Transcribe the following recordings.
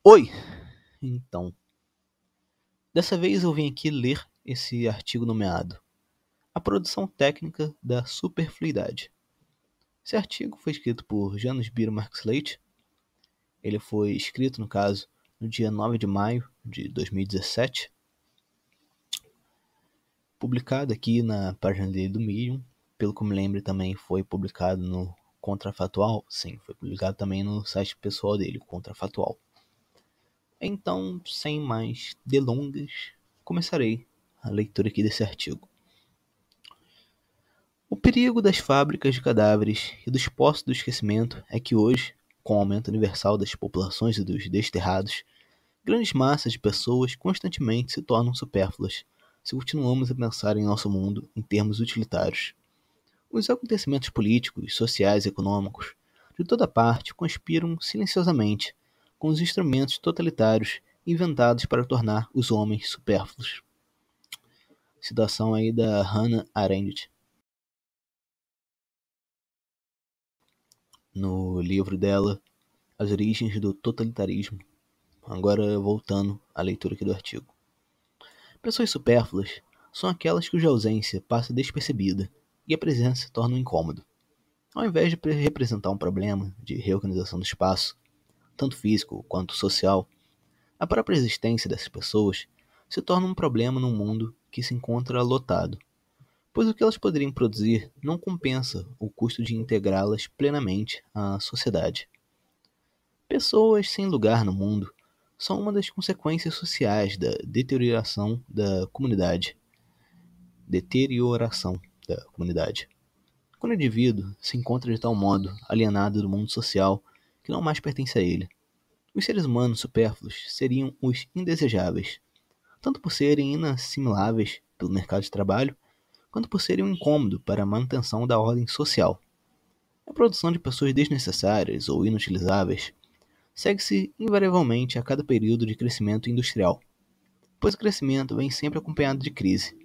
Oi! Então, dessa vez eu vim aqui ler esse artigo nomeado A Produção Técnica da Superfluidade. Esse artigo foi escrito por Janos Biro Marx Leite. Ele foi escrito, no caso, no dia 9 de maio de 2017. Publicado aqui na página dele do Medium. Pelo que eu me lembro, também foi publicado no Contrafatual. Sim, foi publicado também no site pessoal dele, Contrafatual. Então, sem mais delongas, começarei a leitura aqui desse artigo. O perigo das fábricas de cadáveres e dos poços do esquecimento é que hoje, com o aumento universal das populações e dos desterrados, grandes massas de pessoas constantemente se tornam supérfluas se continuamos a pensar em nosso mundo em termos utilitários. Os acontecimentos políticos, sociais e econômicos de toda parte conspiram silenciosamente com os instrumentos totalitários inventados para tornar os homens supérfluos. Citação aí da Hannah Arendt, no livro dela, As Origens do Totalitarismo. Agora voltando à leitura aqui do artigo. Pessoas supérfluas são aquelas cuja ausência passa despercebida e a presença se torna um incômodo. Ao invés de representar um problema de reorganização do espaço, tanto físico quanto social, a própria existência dessas pessoas se torna um problema num mundo que se encontra lotado, pois o que elas poderiam produzir não compensa o custo de integrá-las plenamente à sociedade. Pessoas sem lugar no mundo são uma das consequências sociais da deterioração da comunidade. Quando o indivíduo se encontra de tal modo alienado do mundo social que não mais pertence a ele, os seres humanos supérfluos seriam os indesejáveis, tanto por serem inassimiláveis pelo mercado de trabalho, quanto por serem um incômodo para a manutenção da ordem social. A produção de pessoas desnecessárias ou inutilizáveis segue-se invariavelmente a cada período de crescimento industrial, pois o crescimento vem sempre acompanhado de crise.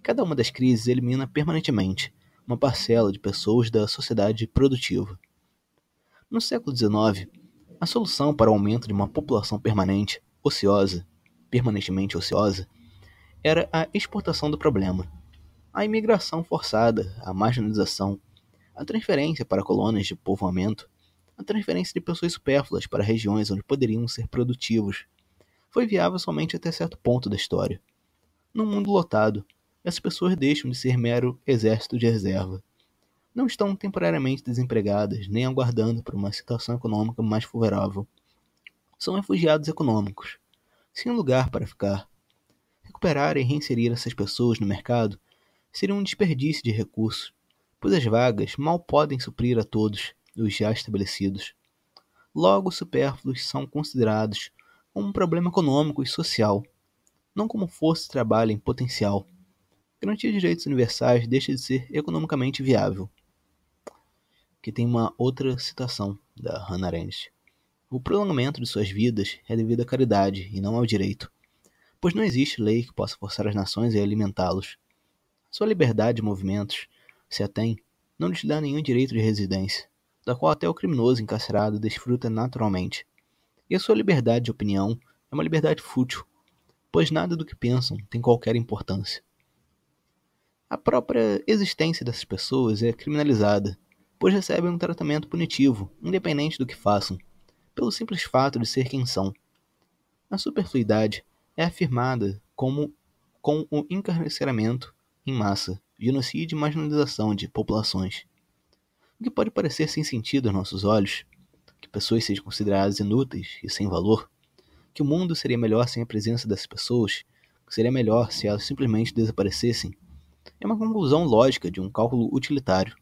Cada uma das crises elimina permanentemente uma parcela de pessoas da sociedade produtiva. No século XIX, a solução para o aumento de uma população permanentemente ociosa, era a exportação do problema. A imigração forçada, a marginalização, a transferência para colônias de povoamento, a transferência de pessoas supérfluas para regiões onde poderiam ser produtivos, foi viável somente até certo ponto da história. Num mundo lotado, essas pessoas deixam de ser mero exército de reserva. Não estão temporariamente desempregadas, nem aguardando por uma situação econômica mais favorável. São refugiados econômicos, sem um lugar para ficar. Recuperar e reinserir essas pessoas no mercado seria um desperdício de recursos, pois as vagas mal podem suprir a todos os já estabelecidos. Logo, os supérfluos são considerados como um problema econômico e social, não como força de trabalho em potencial. Garantir direitos universais deixa de ser economicamente viável. Aqui tem uma outra citação da Hannah Arendt. O prolongamento de suas vidas é devido à caridade e não ao direito, pois não existe lei que possa forçar as nações a alimentá-los. Sua liberdade de movimentos, se a tem, não lhes dá nenhum direito de residência, da qual até o criminoso encarcerado desfruta naturalmente. E a sua liberdade de opinião é uma liberdade fútil, pois nada do que pensam tem qualquer importância. A própria existência dessas pessoas é criminalizada, pois recebem um tratamento punitivo, independente do que façam, pelo simples fato de ser quem são. A superfluidade é afirmada com o encarceramento em massa, genocídio e marginalização de populações. O que pode parecer sem sentido aos nossos olhos, que pessoas sejam consideradas inúteis e sem valor, que o mundo seria melhor sem a presença dessas pessoas, que seria melhor se elas simplesmente desaparecessem, é uma conclusão lógica de um cálculo utilitário.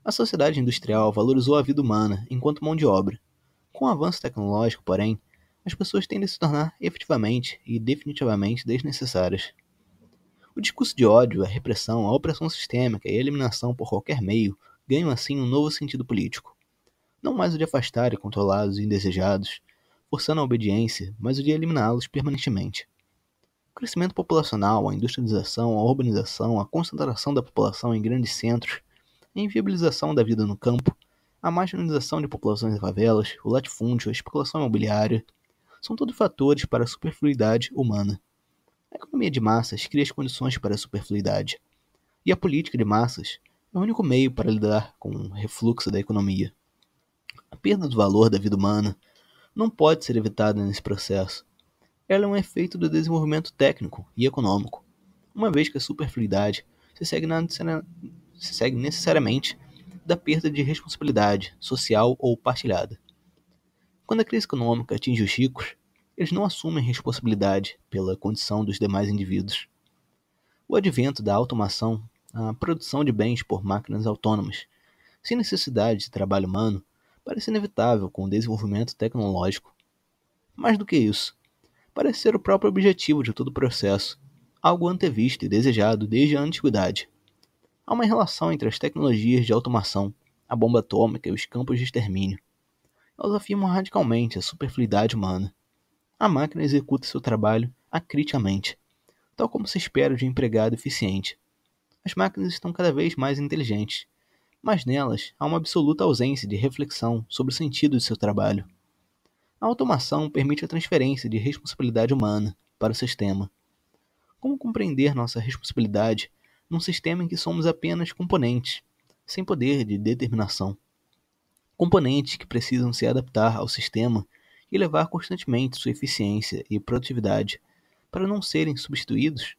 A sociedade industrial valorizou a vida humana enquanto mão de obra. Com o avanço tecnológico, porém, as pessoas tendem a se tornar efetivamente e definitivamente desnecessárias. O discurso de ódio, a repressão, a opressão sistêmica e a eliminação por qualquer meio ganham assim um novo sentido político. Não mais o de afastar e controlar os indesejados, forçando a obediência, mas o de eliminá-los permanentemente. O crescimento populacional, a industrialização, a urbanização, a concentração da população em grandes centros, a inviabilização da vida no campo, a marginalização de populações em favelas, o latifúndio, a especulação imobiliária, são todos fatores para a superfluidade humana. A economia de massas cria as condições para a superfluidade, e a política de massas é o único meio para lidar com o refluxo da economia. A perda do valor da vida humana não pode ser evitada nesse processo. Ela é um efeito do desenvolvimento técnico e econômico, uma vez que a superfluidade se segue necessariamente da perda de responsabilidade social ou partilhada. Quando a crise econômica atinge os ricos, eles não assumem responsabilidade pela condição dos demais indivíduos. O advento da automação, a produção de bens por máquinas autônomas, sem necessidade de trabalho humano, parece inevitável com o desenvolvimento tecnológico. Mais do que isso, parece ser o próprio objetivo de todo o processo, algo antevisto e desejado desde a antiguidade. Há uma relação entre as tecnologias de automação, a bomba atômica e os campos de extermínio. Elas afirmam radicalmente a superfluidade humana. A máquina executa seu trabalho acriticamente, tal como se espera de um empregado eficiente. As máquinas estão cada vez mais inteligentes, mas nelas há uma absoluta ausência de reflexão sobre o sentido de seu trabalho. A automação permite a transferência de responsabilidade humana para o sistema. Como compreender nossa responsabilidade num sistema em que somos apenas componentes, sem poder de determinação? Componentes que precisam se adaptar ao sistema e elevar constantemente sua eficiência e produtividade para não serem substituídos?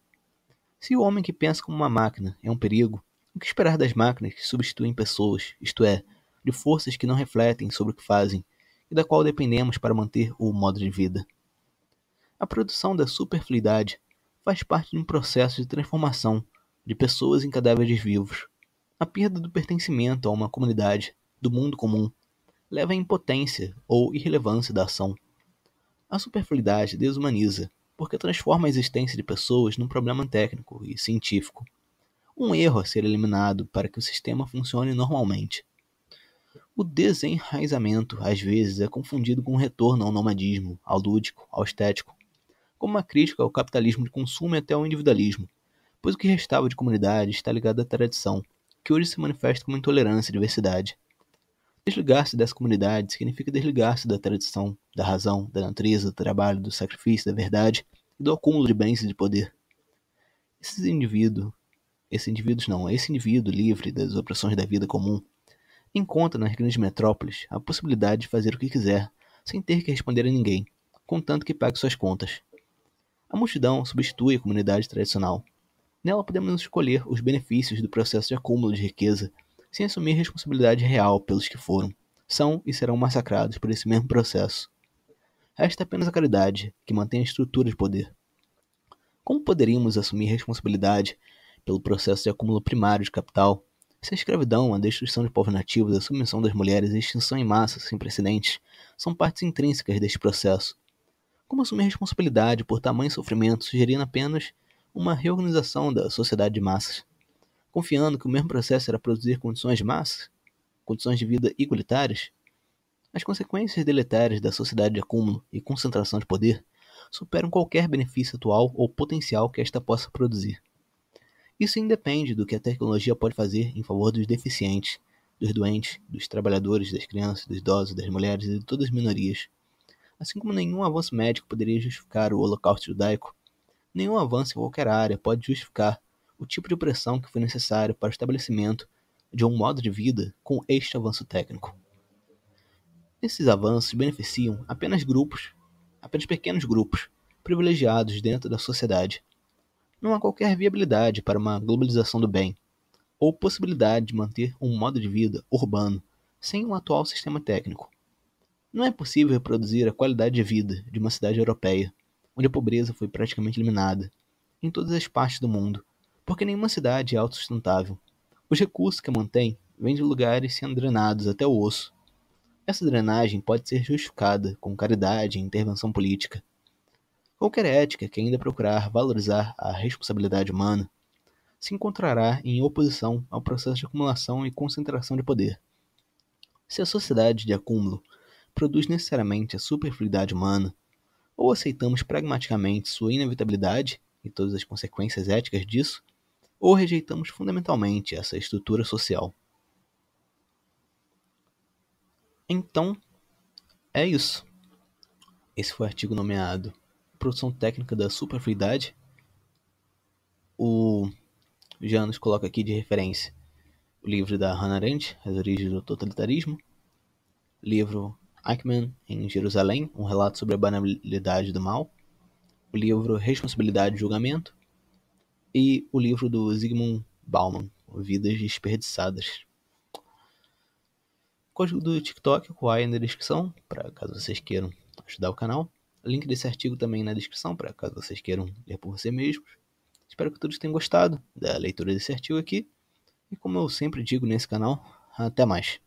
Se o homem que pensa como uma máquina é um perigo, o que esperar das máquinas que substituem pessoas, isto é, de forças que não refletem sobre o que fazem e da qual dependemos para manter o modo de vida? A produção da superfluidade faz parte de um processo de transformação de pessoas em cadáveres vivos. A perda do pertencimento a uma comunidade, do mundo comum, leva à impotência ou irrelevância da ação. A superfluidade desumaniza, porque transforma a existência de pessoas num problema técnico e científico, um erro a ser eliminado para que o sistema funcione normalmente. O desenraizamento, às vezes, é confundido com um retorno ao nomadismo, ao lúdico, ao estético, como uma crítica ao capitalismo de consumo e até ao individualismo, pois o que restava de comunidade está ligado à tradição, que hoje se manifesta como intolerância e diversidade. Desligar-se dessa comunidade significa desligar-se da tradição, da razão, da natureza, do trabalho, do sacrifício, da verdade e do acúmulo de bens e de poder. Esse indivíduo livre das opressões da vida comum, encontra nas grandes metrópoles a possibilidade de fazer o que quiser, sem ter que responder a ninguém, contanto que pague suas contas. A multidão substitui a comunidade tradicional. Nela podemos escolher os benefícios do processo de acúmulo de riqueza, sem assumir responsabilidade real pelos que foram, são e serão massacrados por esse mesmo processo. Resta apenas a caridade, que mantém a estrutura de poder. Como poderíamos assumir responsabilidade pelo processo de acúmulo primário de capital, se a escravidão, a destruição de povos nativos, a submissão das mulheres e a extinção em massa sem precedentes são partes intrínsecas deste processo? Como assumir responsabilidade por tamanho sofrimento sugerindo apenas uma reorganização da sociedade de massas, confiando que o mesmo processo era produzir condições de massa, condições de vida igualitárias? As consequências deletérias da sociedade de acúmulo e concentração de poder superam qualquer benefício atual ou potencial que esta possa produzir. Isso independe do que a tecnologia pode fazer em favor dos deficientes, dos doentes, dos trabalhadores, das crianças, dos idosos, das mulheres e de todas as minorias. Assim como nenhum avanço médico poderia justificar o Holocausto judaico, nenhum avanço em qualquer área pode justificar o tipo de opressão que foi necessário para o estabelecimento de um modo de vida com este avanço técnico. Esses avanços beneficiam apenas pequenos grupos, privilegiados dentro da sociedade. Não há qualquer viabilidade para uma globalização do bem, ou possibilidade de manter um modo de vida urbano sem o atual sistema técnico. Não é possível reproduzir a qualidade de vida de uma cidade europeia, onde a pobreza foi praticamente eliminada, em todas as partes do mundo, porque nenhuma cidade é autossustentável. Os recursos que a mantém vêm de lugares sendo drenados até o osso. Essa drenagem pode ser justificada com caridade e intervenção política. Qualquer ética que ainda procurar valorizar a responsabilidade humana se encontrará em oposição ao processo de acumulação e concentração de poder. Se a sociedade de acúmulo produz necessariamente a superfluidade humana, ou aceitamos pragmaticamente sua inevitabilidade e todas as consequências éticas disso, ou rejeitamos fundamentalmente essa estrutura social. Então, é isso. Esse foi o artigo nomeado Produção Técnica da Superfluidade. O Janus coloca aqui de referência o livro da Hannah Arendt, As Origens do Totalitarismo, livro Eichmann em Jerusalém, um relato sobre a banalidade do mal, o livro Responsabilidade e Julgamento e o livro do Zygmunt Bauman, Vidas Desperdiçadas. Código do TikTok, o aí na descrição, para caso vocês queiram ajudar o canal. Link desse artigo também na descrição, para caso vocês queiram ler por você mesmos. Espero que todos tenham gostado da leitura desse artigo aqui. E como eu sempre digo nesse canal, até mais.